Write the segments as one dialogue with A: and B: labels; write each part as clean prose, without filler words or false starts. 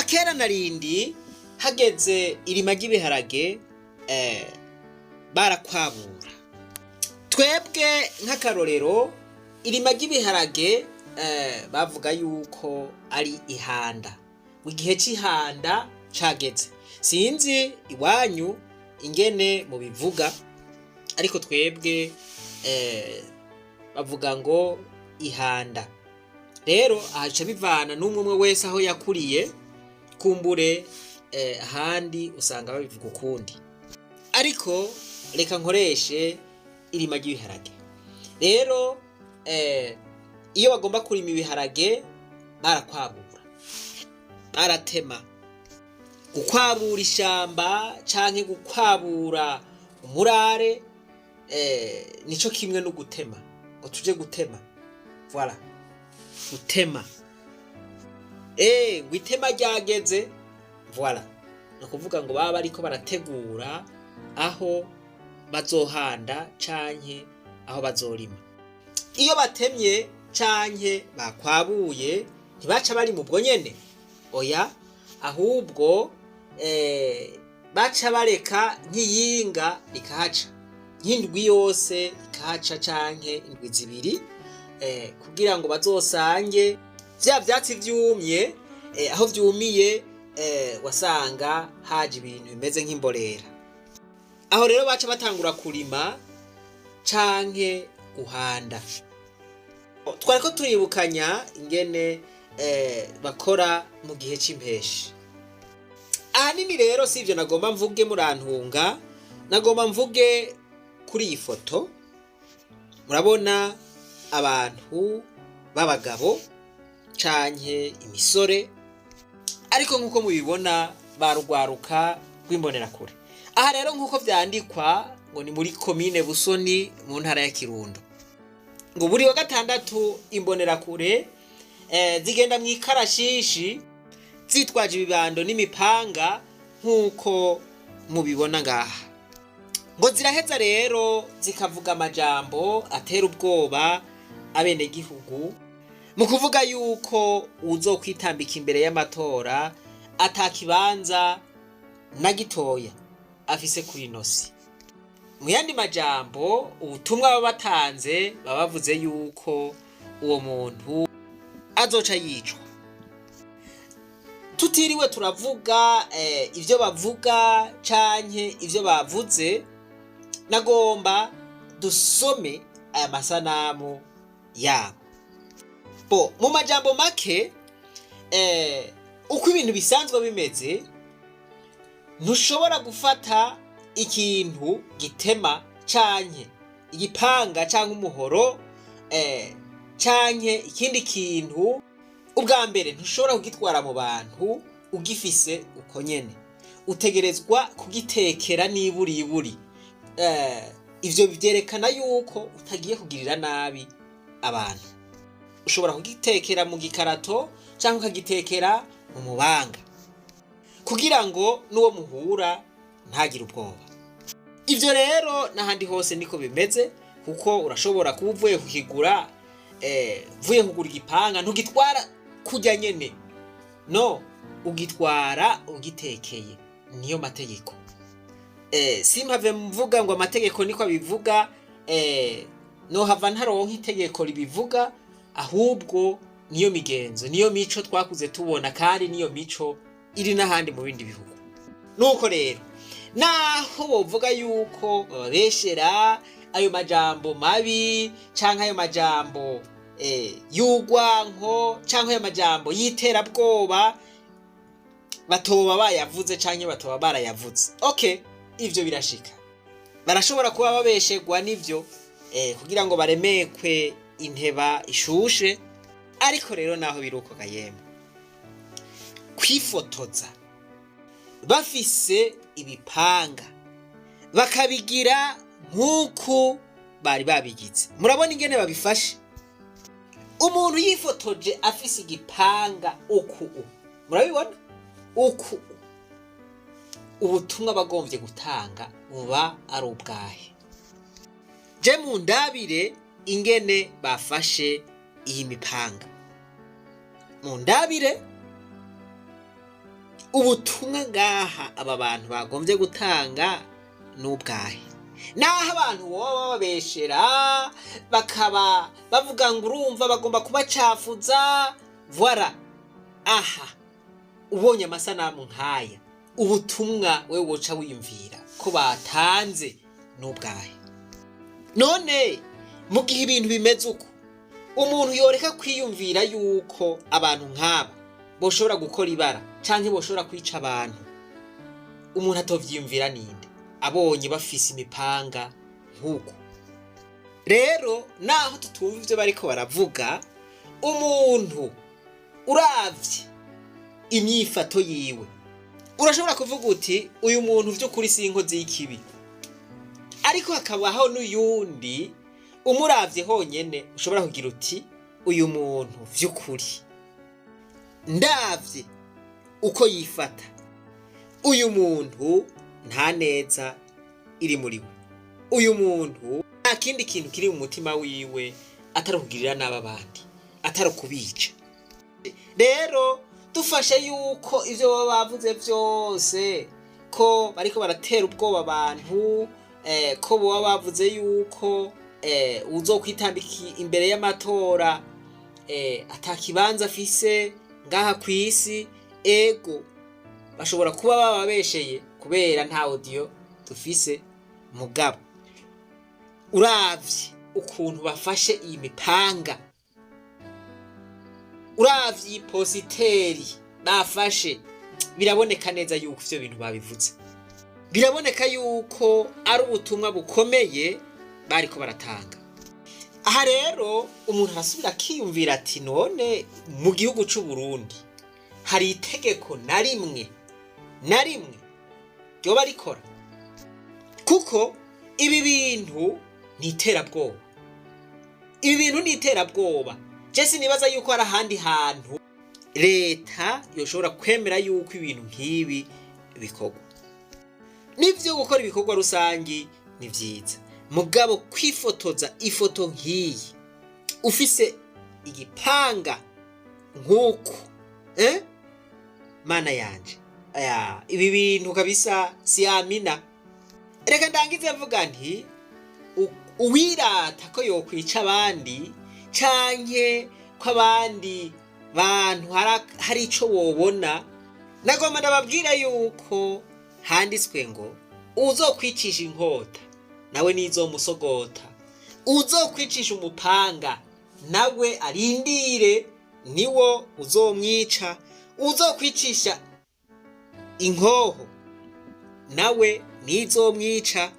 A: kera narindi hageze irima ry'ibiharage barakwabura. Twebwe nk'akarorero irima ry'ibiharage bavuga yuko ari ihanda. Mu gihe c'ihanda cageze. Sinzi iwanyu ingene mu bivuga, ariko twebwe bavuga ngo ihanda. Rero ahaca bivana n'umwe wese aho yakuriye, kumbure ahandi usanga babivuga ukundi. Ariko reka nkoreshe irima ry'ibiharage. Rero iyo bagomba kurima ibiharage barakwabura, baratema. Gukwabura ishamba canke gukwabura umurare nico kimwe no gutema. Ngo tuje gutema, voilà, gutema. Gwitema ryageze, voilà, no kuvuga ngo baba ariko barategura aho bazohanda canke aho bazorima. Iyo batemye canke bakwabuye ntibaca bari mu bwo nyene, oya, ahubwo baca bareka nk'iyinga rikahaca, nk'indwi yose ikahaca canke indwi zibiri, kugira ngo bazosange vya vyatsi vyumye, aho vyumiye wasanga haje ibintu bimeze nk'imborera. Aho rero baca batangura kurima canke guhanda. Twariko turibukanya ingene bakora mu gihe c'impeshi. Ahanini rero sivyo nagomba mvuge, murantunga, nagomba mvuge kuri iyi foto. Murabona abantu b'abagabo canke imisore, ariko nkuko mubibona barugwaruka rw'imbonerakure. Aha rero nkuko vyandikwa ngo ni muri komine Busoni mu ntara ya Kirundo. Ngo buri wa gatandatu imbonerakure zigenda mwikarashishi zitwaje ibibando n'imipanga nkuko mubibona ngaha. Ngo ziraheza rero zikavuga amajambo atera ubwoba abene gihugu, mu kuvuga yuko uzokwitambika imbere y'amatora atakibanza na gitoya afise kuri nosi. Mu yandi majambo, ubutumwa baba batanze baba bavuze yuko uwo muntu azoca yicwa. Tutiriwe turavuga ivyo bavuga canke ivyo bavuze, nagomba dusome aya masanamu yabo. Mu majambo make, uko ibintu bisanzwe bimeze, ntushobora gufata ikintu gitema canke igipanga canke umuhoro canke ikindi kintu, ubwa mbere ntushobora kugitwara mu bantu ugifise uko nyene. Utegerezwa kugitekera niburiburi. Ivyo bivyerekana yuko utagiye kugirira nabi abantu. Ushobora kugitekera mu gikarato canke ukagitekera mu mubanga, kugira ngo nuwo muhura ntagire ubwoba. Ivyo rero n'ahandi hose niko bimeze, kuko urashobora kuba uvuye kukigura, vuye kugura igipanga ntugitwara kujya nyene, no, ugitwara ugitekeye. Niyo mategeko. Simpave mvuga ngo amategeko niko abivuga, no hava ntaronka itegeko ribivuga, ahubwo niyo migenzo, niyo mico twakuze tubona, kandi niyo mico iri n'ahandi mu bindi bihugu. Nuko rero naho bovuga yuko babeshera ayo majambo mabi canke ayo majambo y'ugwanko canke ayo majambo y'iterabwoba, batoba bayavuze canke batoba barayavuze. Okay, ivyo birashika. Barashobora kuba babeshegwa n'ivyo kugira ngo baremekwe inteba ishushe. Ariko rero naho biruko kayemwe, kwifotoza bafise ibipanga bakabigira nkuko bari babigize. Murabona ingene babifashe. Umuntu yifotoje afise igipanga uku, murabibona uku, ubutumwa bagomvye gutanga buba ari ubwahe. Je mu ndabire ingene bafashe iyi mipanga, mu ndabire ubutumwa ngaha aba bantu bagombye gutanga n'ubwahe. Naho abantu boba babeshera bakaba bavuga ngo urumva bagomba kubacafuza, voilà. Aha ubonye amasanamu nkaya, ubutumwa we woca wiyumvira ko batanze n'ubwahe. None mu gihe ibintu bimeze uko, umuntu yoreka kwiyumvira yuko abantu nk'aba boshobora gukora ibara canke boshobora kwica abantu, umuntu atovyiyumvira ninde abonye bafise imipanga nk'uko? Rero naho tutumva ivyo bariko baravuga, umuntu uravye imyifato yiwe urashobora kuvuga uti uyu muntu vy'ukuri si inkozi y'ikibi, ariko hakabaho n'uyundi umuravye honyene ushobora kugira uti uyu muntu vy'ukuri ndavye uko yifata, uyu muntu nta neza iri muri we, uyu muntu nta kindi kintu kiri mu mutima wiwe atari kugirira nabi abandi, atari kubica. Rero dufashe yuko ivyo baba bavuze vyose ko bariko baratera ubwoba abantu, ko baba bavuze yuko uzokwitambika imbere y'amatora atakibanza afise ngaha kw'isi, ego bashobora kuba bababesheye kubera nta audio dufise, mugabo uravye ukuntu bafashe iyi mipanga, uravye ipositeri bafashe, biraboneka neza yuko ivyo bintu babivuze, biraboneka yuko ari ubutumwa bukomeye bariko baratanga. Aha rero umuntu arasubira akiyumvira ati none mu gihugu c'u Burundi hari itegeko na rimwe ryoba rikora? Kuko ibi bintu ni iterabwoba, ibi bintu ni iterabwoba. Je sinibaza yuko hari ahandi hantu leta yoshobora kwemera yuko ibintu nk'ibi bikorwa. Nivyo gukora ibikorwa rusangi ni vyiza, mugabo kwifotoza ifoto nk'iyi ufise igipanga nk'uko, mana yanje, ibi bintu kabisa siamina. Reka ndangize mvuga nti uwirata ko yokwica abandi canke ko abandi bantu hari ico wobona, nagomba ndababwira yuko handitswe ngo uzokwicisha inkota nawe nizomusogota, uzokwicisha umupanga nawe arindire niwo uzomwica, uzokwicisha inkoho nawe nizomwica.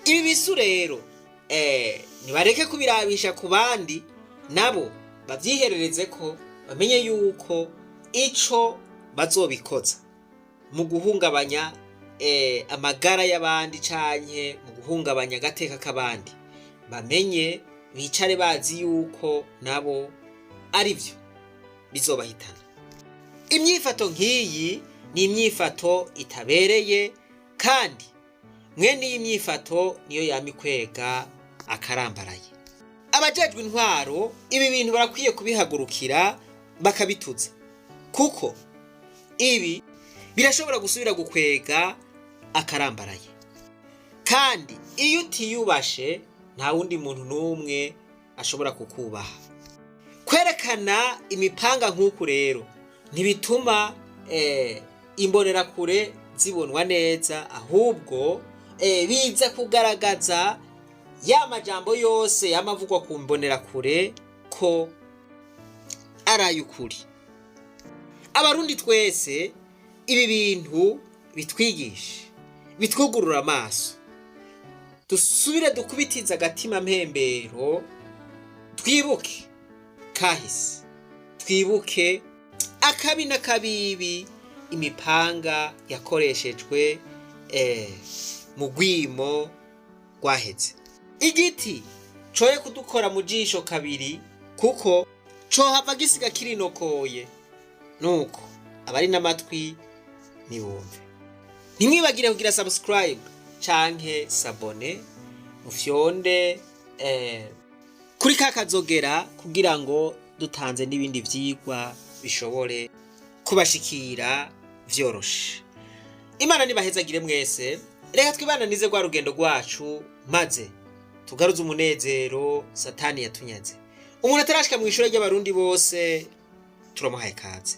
A: Ibi bisu rero nibareke kubirabisha ku bandi, nabo bavyiherereze ko bamenye yuko ico bazobikoza mu guhungabanya amagara y'abandi canke mu guhungabanya agateka k'abandi, bamenye bicare bazi yuko nabo arivyo bizobahitana. Imyifato nk'iyi ni imyifato itabereye, kandi mwene iyi myifato niyo yamikwega akarambaraye. Abajejwe intwaro ibi bintu barakwiye kubihagurukira bakabituza, kuko ibi birashobora gusubira gukwega akarambaraye. Kandi iyo utiyubashe nta wundi muntu n'umwe ashobora kukubaha. Kwerekana imipanga nk'uku rero ntibituma imbonerakure zibonwa neza, ahubwo biza kugaragaza ya majambo yose yamavugwa ku mbonerakure ko ari ukuri. Abarundi twese ibi bintu bitwigisha, bitwugurura amaso, dusubire dukubitiza agatima mpembero, twibuke kahise, twibuke akabi n'akabibi imipanga yakoreshejwe mu gwimo gwaheze. Igiti coye kudukora mu jisho kabiri, kuko cohava gisiga kirinokoye. Nuko abari n'amatwi nibumve. Ntimwibagire kugira subscribe canke sabone, mufyonde kuri kakazogera kugira ngo dutanze n'ibindi vyigwa bishobore kubashikira vyoroshe. Imana nibahezagire mwese, reka twibananize rwa rugendo rwacu maze tugaruze umunezero Satani yatunyaze. Umuntu atarashika mu ishure ry'abarundi bose turamuhaye kaze.